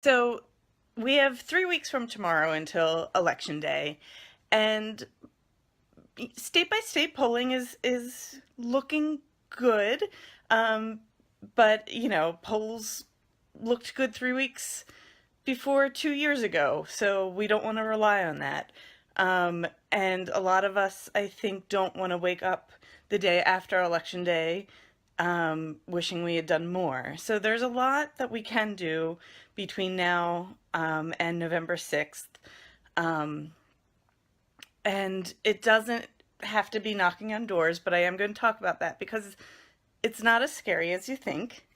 So we have 3 weeks from tomorrow until Election Day, and state by state polling is looking good. Um, but polls looked good 3 weeks before 2 years ago, so we don't want to rely on that. And a lot of us, I think, don't want to wake up the day after Election Day wishing we had done more. So there's a lot that we can do between now and November 6th. Um, and it doesn't have to be knocking on doors, but I am going to talk about that because it's not as scary as you think.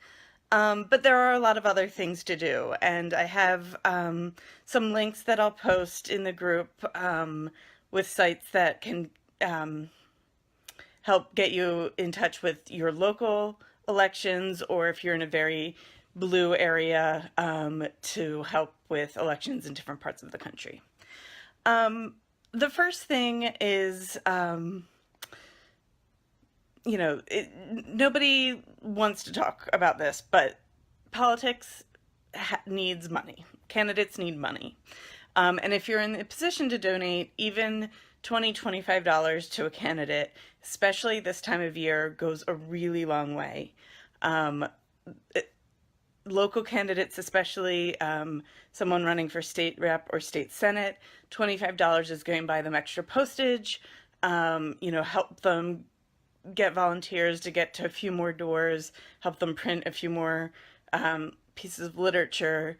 But there are a lot of other things to do, and I have some links that I'll post in the group with sites that can help get you in touch with your local elections, or if you're in a very blue area, to help with elections in different parts of the country. The first thing is, nobody wants to talk about this, but politics needs money. Candidates need money. And if you're in the position to donate, even $20, $25 to a candidate, especially this time of year, goes a really long way. Local candidates, especially someone running for state rep or state senate, $25 is going to buy them extra postage, help them get volunteers to get to a few more doors, help them print a few more pieces of literature.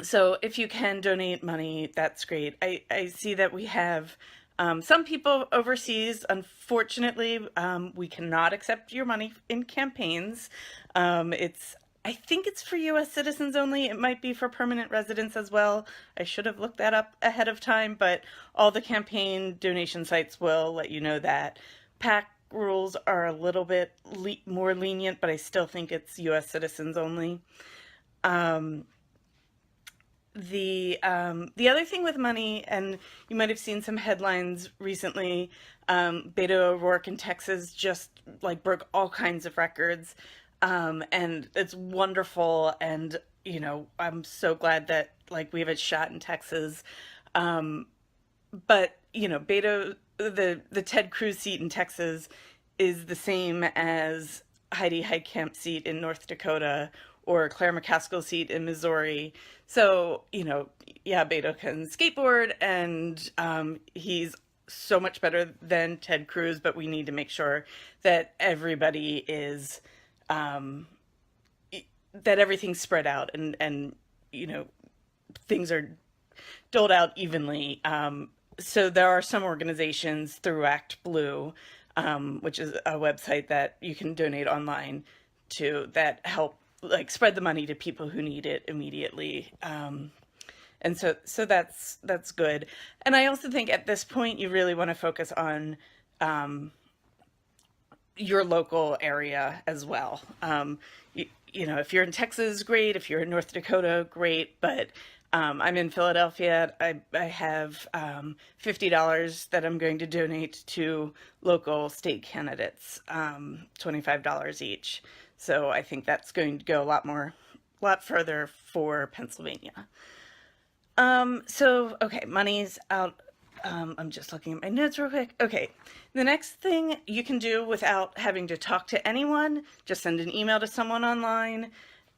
So if you can donate money, that's great. I see that we have some people overseas. Unfortunately, we cannot accept your money in campaigns. I think it's for U.S. citizens only. It might be for permanent residents as well. I should have looked that up ahead of time, but all the campaign donation sites will let you know that. PAC rules are a little bit more lenient, but I still think it's U.S. citizens only. The other thing with money, and you might have seen some headlines recently, Beto O'Rourke in Texas just like broke all kinds of records, and it's wonderful. And I'm so glad that like we have a shot in Texas. But Beto, the Ted Cruz seat in Texas is the same as Heidi Heitkamp's seat in North Dakota, or Claire McCaskill's seat in Missouri. So, yeah, Beto can skateboard, and he's so much better than Ted Cruz, but we need to make sure that everybody is, that everything's spread out, and things are doled out evenly. So there are some organizations through Act Blue, which is a website that you can donate online to, that help like spread the money to people who need it immediately. And so that's good. And I also think at this point you really want to focus on your local area as well. If you're in Texas, great. If you're in North Dakota, great. But I'm in Philadelphia. I have $50 that I'm going to donate to local state candidates, $25 each. So I think that's going to go a lot further for Pennsylvania. Okay, money's out. I'm just looking at my notes real quick. Okay, the next thing you can do without having to talk to anyone, just send an email to someone online,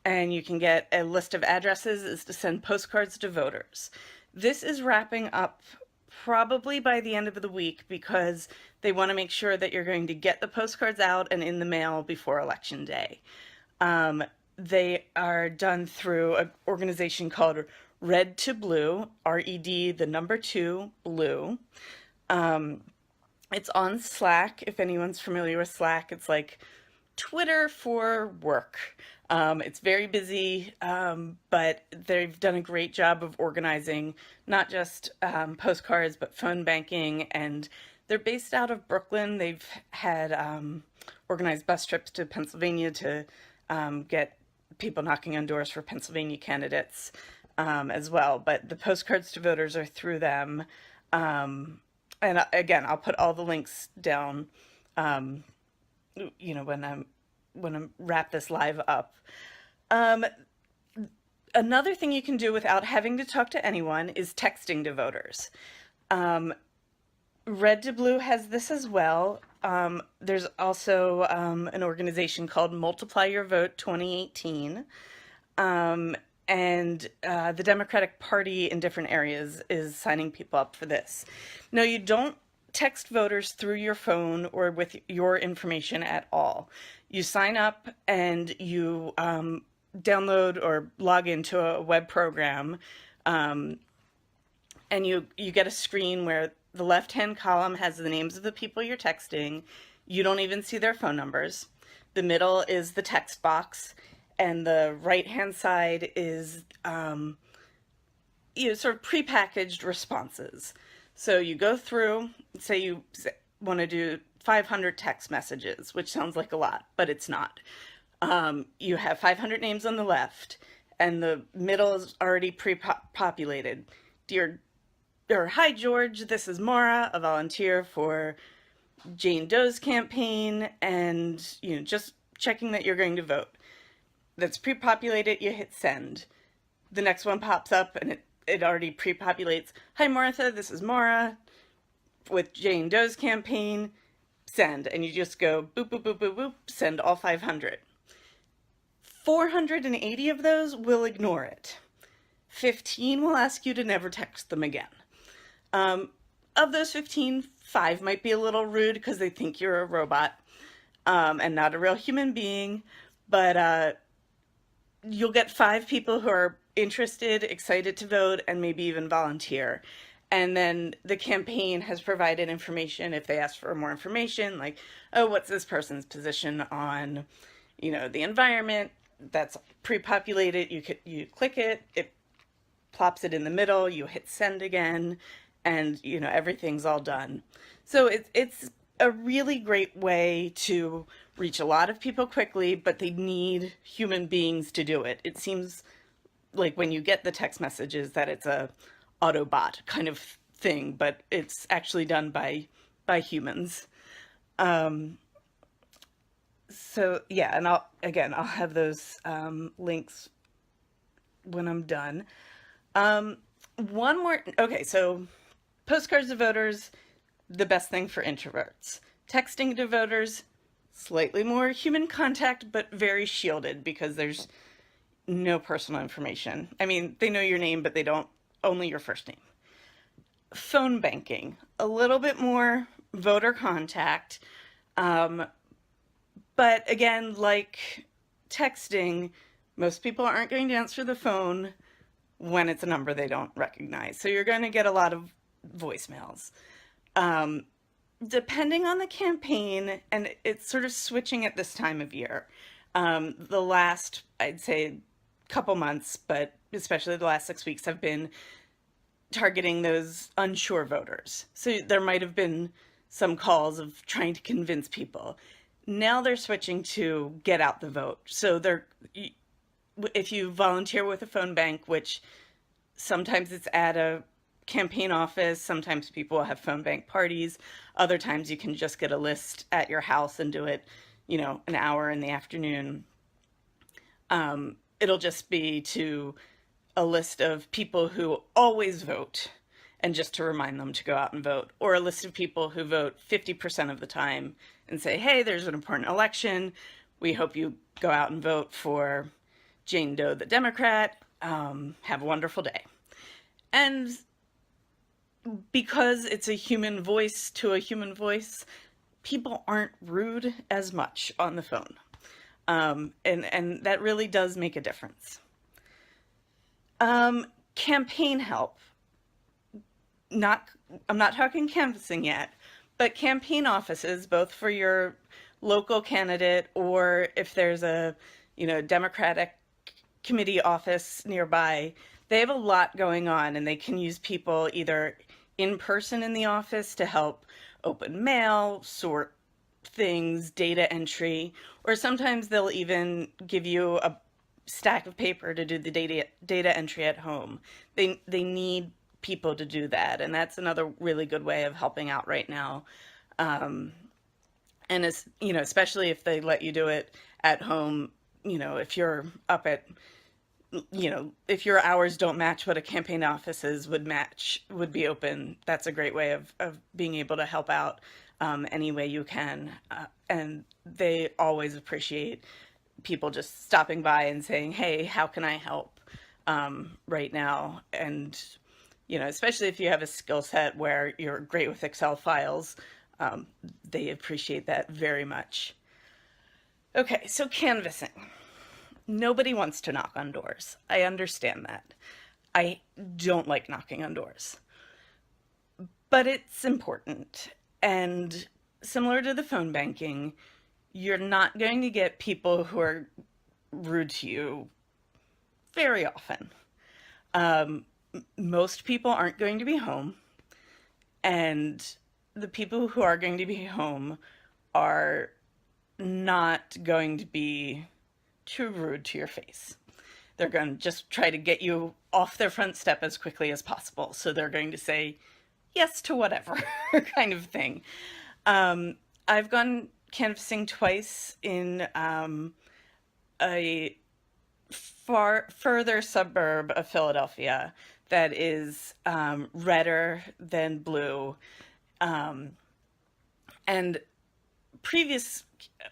and you can get a list of addresses, is to send postcards to voters. This is wrapping up probably by the end of the week because they want to make sure that you're going to get the postcards out and in the mail before Election Day. They are done through an organization called Red to Blue, RED, the number 2, Blue. It's on Slack, if anyone's familiar with Slack. It's like Twitter for work. It's very busy, but they've done a great job of organizing not just postcards, but phone banking, and they're based out of Brooklyn. They've had organized bus trips to Pennsylvania to get people knocking on doors for Pennsylvania candidates as well. But the postcards to voters are through them. And again, I'll put all the links down, when I wrap this live up. Another thing you can do without having to talk to anyone is texting to voters. Um, Red to Blue has this as well. There's also an organization called Multiply Your Vote 2018. Um, and the Democratic Party in different areas is signing people up for this. No, you don't text voters through your phone or with your information at all. You sign up and you download or log into a web program, um, and you get a screen where the left-hand column has the names of the people you're texting. You don't even see their phone numbers. The middle is the text box, and the right-hand side is sort of prepackaged responses. So you go through, say you want to do 500 text messages, which sounds like a lot, but it's not. You have 500 names on the left, and the middle is already pre-populated. Dear, or hi George, this is Maura, a volunteer for Jane Doe's campaign, and just checking that you're going to vote. That's pre-populated. You hit send. The next one pops up, and it already pre-populates. Hi Martha, this is Maura with Jane Doe's campaign. Send, and you just go boop boop boop boop boop. Send all 500. 480 of those will ignore it. 15 will ask you to never text them again. Of those 15, 5 might be a little rude because they think you're a robot and not a real human being, but you'll get 5 people who are interested, excited to vote, and maybe even volunteer. And then the campaign has provided information if they ask for more information, like, oh, what's this person's position on, the environment? That's pre-populated. You click it, it plops it in the middle, you hit send again, and everything's all done. So it's a really great way to reach a lot of people quickly, but they need human beings to do it. It seems like when you get the text messages that it's a Autobot kind of thing, but it's actually done by humans. So yeah, and I'll have those links when I'm done. One more. Okay, so postcards to voters, the best thing for introverts. Texting to voters, slightly more human contact, but very shielded because there's no personal information. I mean, they know your name, but they don't, only your first name. Phone banking, a little bit more voter contact. But again, like texting, most people aren't going to answer the phone when it's a number they don't recognize. So you're going to get a lot of voicemails. Depending on the campaign, and it's sort of switching at this time of year. The last, I'd say, couple months, but especially the last 6 weeks, have been targeting those unsure voters. So there might have been some calls of trying to convince people. Now they're switching to get out the vote. So if you volunteer with a phone bank, which sometimes it's at a campaign office, sometimes people will have phone bank parties, other times you can just get a list at your house and do it, an hour in the afternoon. It'll just be to a list of people who always vote and just to remind them to go out and vote, or a list of people who vote 50% of the time and say, hey, there's an important election. We hope you go out and vote for Jane Doe, the Democrat. Have a wonderful day. And because it's a human voice to a human voice, people aren't rude as much on the phone. And that really does make a difference. Campaign help. I'm not talking canvassing yet, but campaign offices, both for your local candidate or if there's a, Democratic committee office nearby, they have a lot going on, and they can use people either in person in the office to help open mail, sort things, data entry, or sometimes they'll even give you a stack of paper to do the data entry at home. They need people to do that, and that's another really good way of helping out right now. And as especially if they let you do it at home, if you're up at if your hours don't match what a campaign offices would be open, that's a great way of being able to help out any way you can. And they always appreciate people just stopping by and saying, hey, how can I help right now? And, especially if you have a skill set where you're great with Excel files, they appreciate that very much. Okay, so canvassing. Nobody wants to knock on doors. I understand that. I don't like knocking on doors. But it's important. And similar to the phone banking, you're not going to get people who are rude to you very often. Most people aren't going to be home, and the people who are going to be home are not going to be too rude to your face. They're going to just try to get you off their front step as quickly as possible. So they're going to say yes to whatever kind of thing. I've gone canvassing twice in a further suburb of Philadelphia that is redder than blue. And previous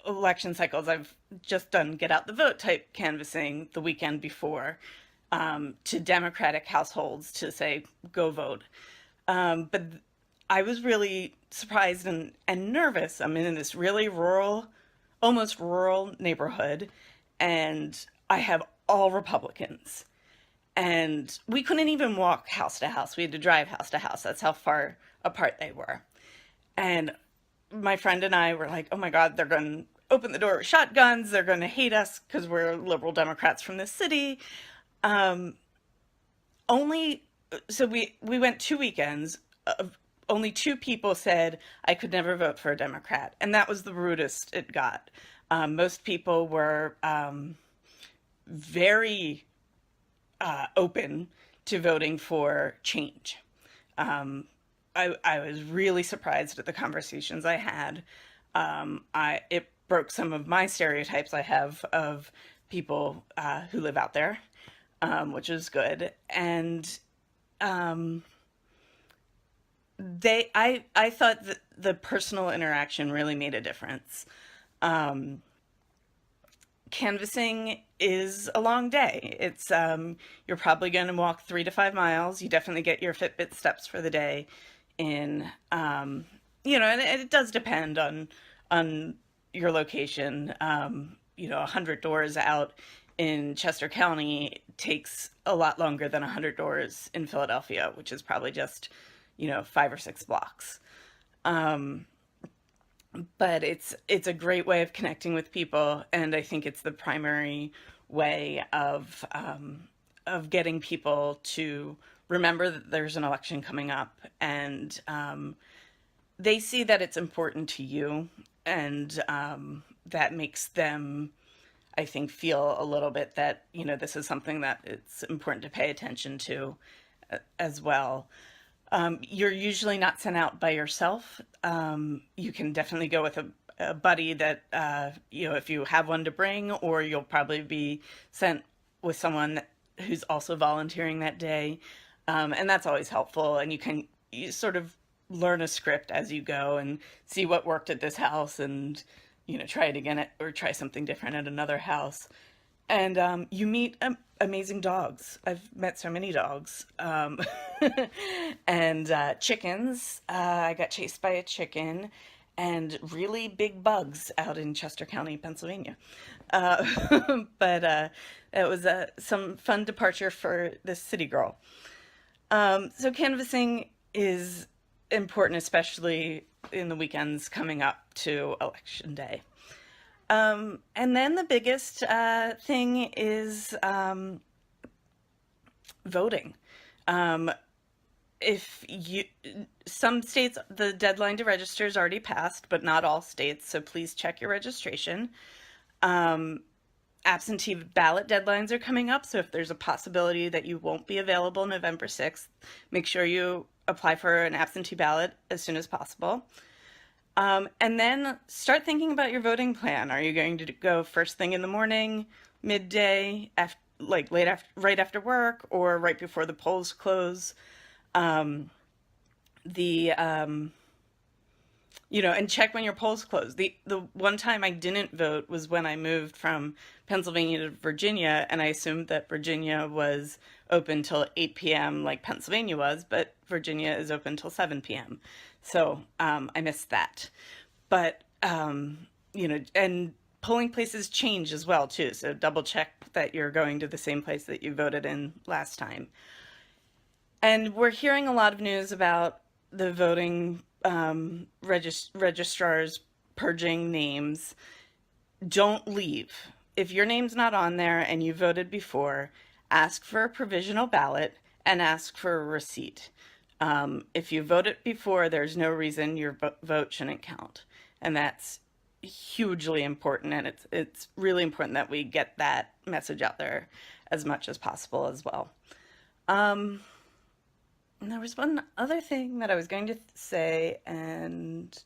election cycles, I've just done get out the vote type canvassing the weekend before to Democratic households to say, go vote. But I was really surprised and nervous. I'm in this really rural, almost rural neighborhood, and I have all Republicans. And we couldn't even walk house to house. We had to drive house to house. That's how far apart they were. And my friend and I were like, oh my God, they're going to open the door with shotguns. They're going to hate us because we're liberal Democrats from this city. So we went 2 weekends. Only 2 people said I could never vote for a Democrat. And that was the rudest it got. Most people were very open to voting for change. I was really surprised at the conversations I had. It broke some of my stereotypes I have of people who live out there, which is good. And I thought that the personal interaction really made a difference. Canvassing is a long day. It's you're probably going to walk 3 to 5 miles. You definitely get your Fitbit steps for the day in. And it does depend on your location. 100 doors out in Chester County takes a lot longer than 100 doors in Philadelphia, which is probably just 5 or 6 blocks. But it's a great way of connecting with people, and I think it's the primary way of getting people to remember that there's an election coming up, and they see that it's important to you, and that makes them, I think, feel a little bit that this is something that it's important to pay attention to as well. You're usually not sent out by yourself. You can definitely go with a buddy that, if you have one to bring, or you'll probably be sent with someone who's also volunteering that day. And that's always helpful. And you sort of learn a script as you go and see what worked at this house and, try it again or try something different at another house. And you meet amazing dogs. I've met so many dogs. And chickens. I got chased by a chicken, and really big bugs out in Chester County, Pennsylvania. But it was some fun departure for this city girl. So canvassing is important, especially in the weekends coming up to Election Day. And then the biggest thing is voting. Some states, the deadline to register is already passed, but not all states, so please check your registration. Absentee ballot deadlines are coming up, so if there's a possibility that you won't be available November 6th, make sure you apply for an absentee ballot as soon as possible. And then start thinking about your voting plan. Are you going to go first thing in the morning, midday, like right after work or right before the polls close. Um, the and check when your polls close. The one time I didn't vote was when I moved from Pennsylvania to Virginia, and I assumed that Virginia was open till 8 p.m. like Pennsylvania was, but Virginia is open till 7 p.m. So I missed that. But and polling places change as well too. So double check that you're going to the same place that you voted in last time. And we're hearing a lot of news about the voting registrars purging names. Don't leave. If your name's not on there and you voted before, ask for a provisional ballot and ask for a receipt. If you voted before, there's no reason your vote shouldn't count. And that's hugely important. And it's really important that we get that message out there as much as possible as well. And there was one other thing that I was going to say, and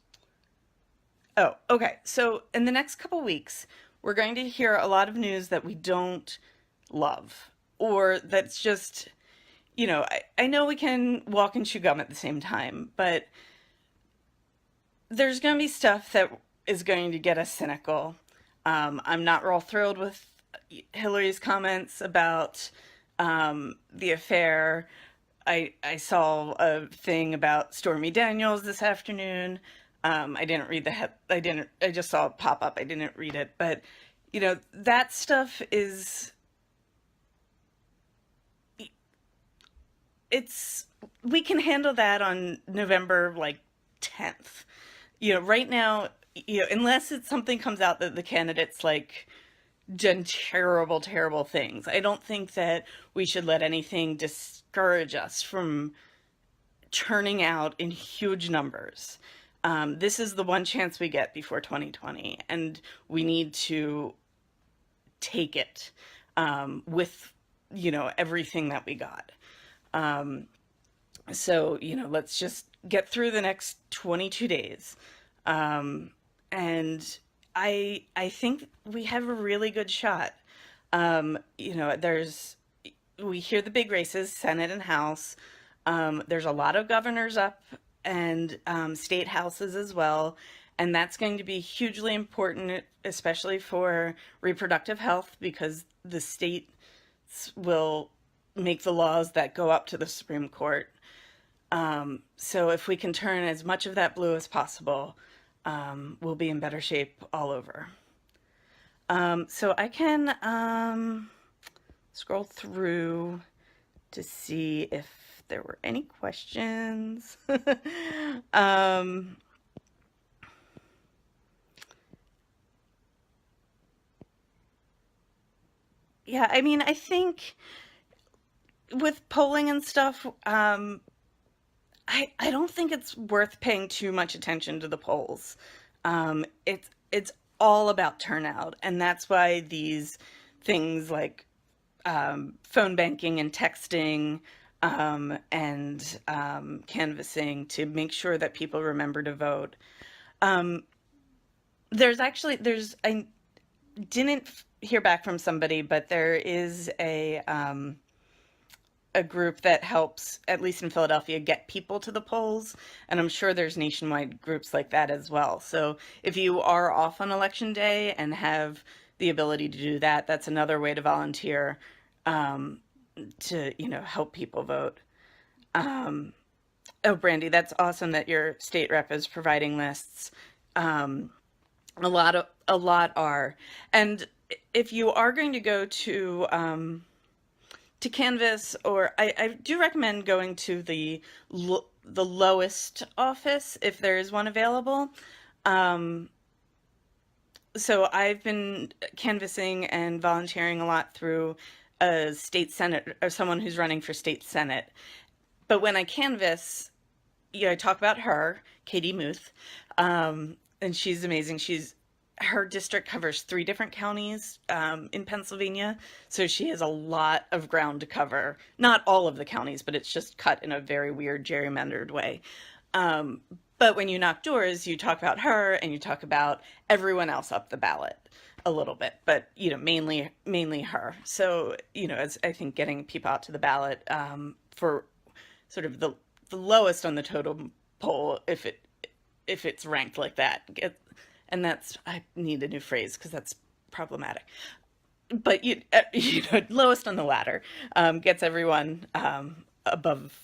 oh, okay. So in the next couple weeks, we're going to hear a lot of news that we don't love, or that's just, I know we can walk and chew gum at the same time, but there's going to be stuff that is going to get us cynical. I'm not real thrilled with Hillary's comments about the affair. I saw a thing about Stormy Daniels this afternoon. I didn't read I just saw it pop up. I didn't read it. But, that stuff we can handle that on November like 10th. Right now, unless something comes out that the candidates like done terrible, terrible things. I don't think that we should let anything discourage us from turning out in huge numbers. This is the one chance we get before 2020, and we need to take it with, everything that we got. So, let's just get through the next 22 days. And I think we have a really good shot. We hear the big races, Senate and House. There's a lot of governors up and state houses as well. And that's going to be hugely important, especially for reproductive health, because the states will make the laws that go up to the Supreme Court. So if we can turn as much of that blue as possible, we'll be in better shape all over. So I can scroll through to see if there were any questions. Yeah, I mean, I think with polling and stuff, I don't think it's worth paying too much attention to the polls. It's all about turnout, and that's why these things like phone banking and texting and canvassing to make sure that people remember to vote. Um, I didn't hear back from somebody, but there is a group that helps, at least in Philadelphia, get people to the polls. And I'm sure there's nationwide groups like that as well. So if you are off on election day and have the ability to do that, that's another way to volunteer to, help people vote. Oh, Brandy, that's awesome that your state rep is providing lists. A lot are. And if you are going to go to canvass, or I do recommend going to the lowest office if there is one available. So I've been canvassing and volunteering a lot through a state senate, or someone who's running for state senate. But when I canvass, I talk about her, Katie Muth, and she's amazing. Her district covers 3 different counties in Pennsylvania, so she has a lot of ground to cover. Not all of the counties, but it's just cut in a very weird gerrymandered way. But when you knock doors, you talk about her and you talk about everyone else up the ballot. a little bit, but mainly her. So as I think getting people out to the ballot for sort of the lowest on the totem pole, if it's ranked like that, and that's I need a new phrase because that's problematic. But lowest on the ladder gets everyone above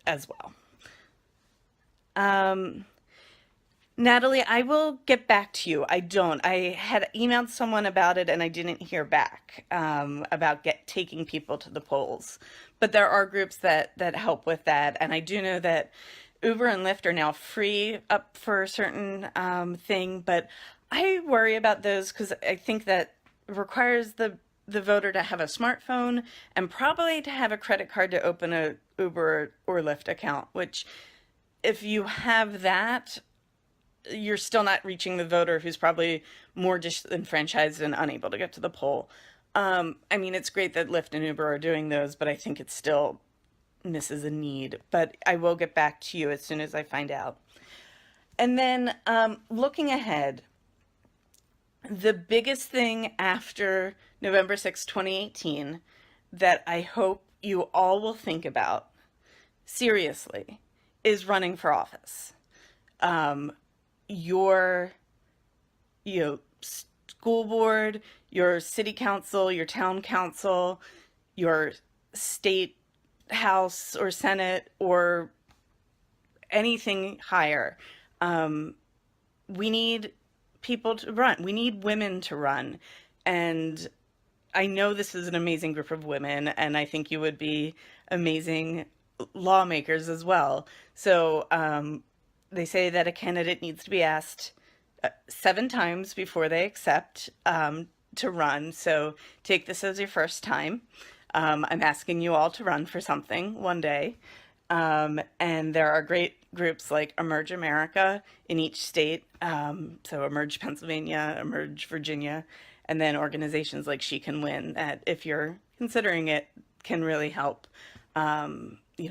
as well. Um, Natalie, I will get back to you. I don't. I had emailed someone about it and I didn't hear back about get taking people to the polls. But there are groups that help with that, and I do know that Uber and Lyft are now free up for a certain thing. But I worry about those because I think that requires the voter to have a smartphone and probably to have a credit card to open a Uber or Lyft account, which if you have that, you're still not reaching the voter who's probably more disenfranchised and unable to get to the poll. I mean, it's great that Lyft and Uber are doing those, but I think it still misses a need. But I will get back to you as soon as I find out. And then looking ahead, the biggest thing after November 6th, 2018, that I hope you all will think about seriously is running for office. Um, your school board, your city council, your town council, your state house or senate or anything higher. We need people to run. We need women to run. And I know this is an amazing group of women, and I think you would be amazing lawmakers as well. So they say that a candidate needs to be asked 7 times before they accept to run. So take this as your first time. I'm asking you all to run for something one day. And there are great groups like Emerge America in each state. So Emerge Pennsylvania, Emerge Virginia, and then organizations like She Can Win that, if you're considering it, can really help,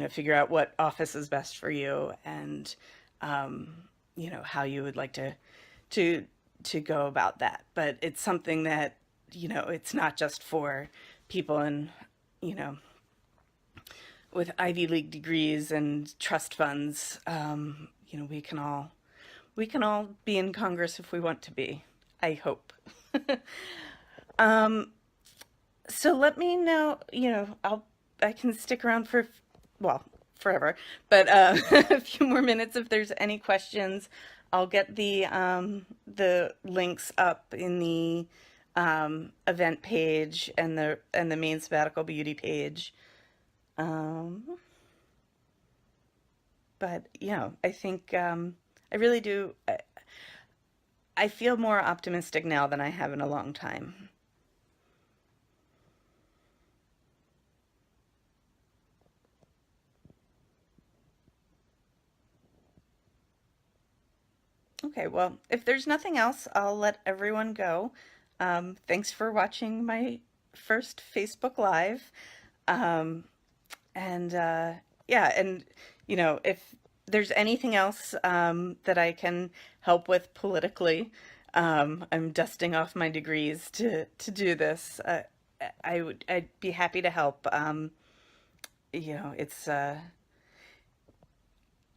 figure out what office is best for you and, how you would like to go about that. But it's something that, it's not just for people in, with Ivy League degrees and trust funds. We can all be in Congress if we want to be, I hope. Um, so let me know, I can stick around for, well, forever, but a few more minutes if there's any questions. I'll get the links up in the event page and the main Sabbatical Beauty page. Um, but I think I really do. I feel more optimistic now than I have in a long time. Okay, well, if there's nothing else, I'll let everyone go. Thanks for watching my first Facebook Live. Um, and yeah, and if there's anything else that I can help with politically, I'm dusting off my degrees to do this. I'd be happy to help. It's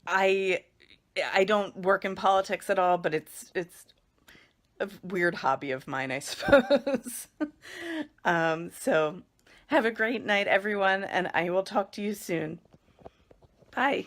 I I don't work in politics at all, but it's a weird hobby of mine, I suppose. So have a great night, everyone, and I will talk to you soon. Bye.